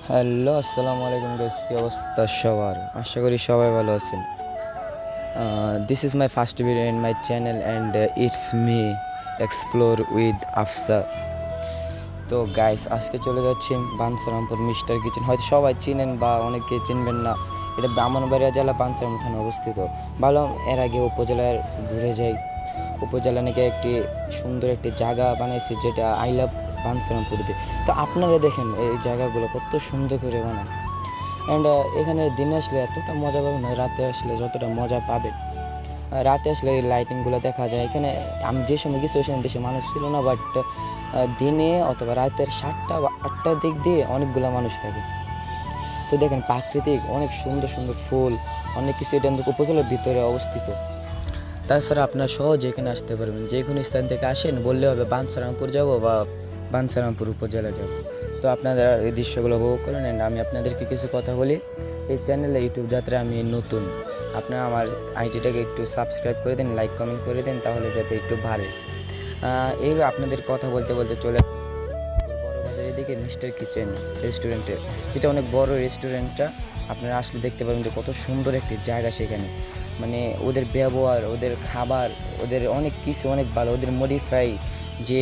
Hello, আসসালামু আলাইকুম guys, কি অবস্থা সবার? আশা করি সবাই ভালো আছেন। This is my first video in my channel and it's me explore with Afsa. তো গাইস, আজকে চলে যাচ্ছি বাঞ্ছারামপুর মিস্টার কিচেন। হয়তো সবাই চিনেন বা অনেকে চিনবেন না। এটা ব্রাহ্মণবাড়িয়া জেলা বাঞ্ছারাম থানা অবস্থিত। ভাবলাম এর আগে উপজেলার ঘুরে যাই। উপজেলা নাকি একটি সুন্দর একটি জায়গা বানাইছে, যেটা আই লাভ বাঞ্ছারামপুর দিয়ে। তো আপনারা দেখেন এই জায়গাগুলো কত সুন্দর করে বানায়। অ্যান্ড এখানে দিনে আসলে এতটা মজা পাবেন না, রাতে আসলে যতটা মজা পাবেন। রাতে আসলে এই লাইটিংগুলো দেখা যায়। এখানে আমি যে সময় গেছি ওই সময় বেশি মানুষ ছিল না, বাট দিনে অথবা রাতের 7টা বা 8টার দিক দিয়ে অনেকগুলো মানুষ থাকে। তো দেখেন প্রাকৃতিক অনেক সুন্দর সুন্দর ফুল, অনেক কিছু। এটা কিন্তু উপজেলার ভিতরে অবস্থিত। তাছাড়া আপনারা সহজে এখানে আসতে পারবেন। যে কোনো স্থান থেকে আসেন, বললে হবে বাঞ্ছারামপুর যাব বা বাঞ্ছারামপুর উপজেলা যাব। তো আপনারা এই দৃশ্যগুলো উপভোগ করেন। অ্যান্ড আমি আপনাদেরকে কিছু কথা বলি। এই চ্যানেলে ইউটিউব যাত্রায় আমি নতুন। আপনারা আমার আইডিটাকে একটু সাবস্ক্রাইব করে দিন, লাইক কমেন্ট করে দিন, তাহলে যাতে একটু বাড়ে। এই আপনাদের কথা বলতে বলতে চলে বড় বাজারের দিকে মিস্টার কিচেন রেস্টুরেন্টে, যেটা অনেক বড় রেস্টুরেন্টটা। আপনারা আসলে দেখতে পাবেন যে কত সুন্দর একটি জায়গা সেখানে। মানে ওদের ব্যবহার, ওদের খাবার, ওদের অনেক কিছু অনেক ভালো। ওদের মডিফাই যে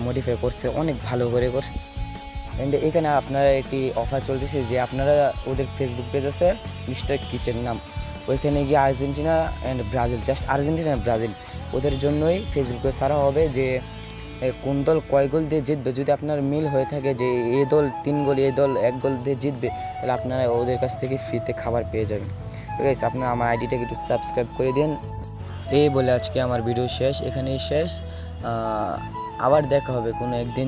মডিফাই করছে অনেক ভালো করে করছে। অ্যান্ড এখানে আপনারা একটি অফার চলতেছে যে আপনারা ওদের ফেসবুক পেজ আছে মিস্টার কিচেন নাম, ওইখানে গিয়ে Argentina and Brazil, just Argentina Brazil ওদের জন্যই ফেসবুকে ছাড়া হবে যে কোন দল কয় গোল দিয়ে জিতবে। যদি আপনার মিল হয়ে থাকে যে এ দল 3 গোল, এ দল 1 গোল দিয়ে জিতবে, তাহলে আপনারা ওদের কাছ থেকে ফ্রিতে খাবার পেয়ে যাবেন। ঠিক আছে, আপনারা আমার আইডিটাকে একটু সাবস্ক্রাইব করে দিন। এই বলে আজকে আমার ভিডিও শেষ, এখানেই শেষ। আবার দেখা হবে কোনো একদিন।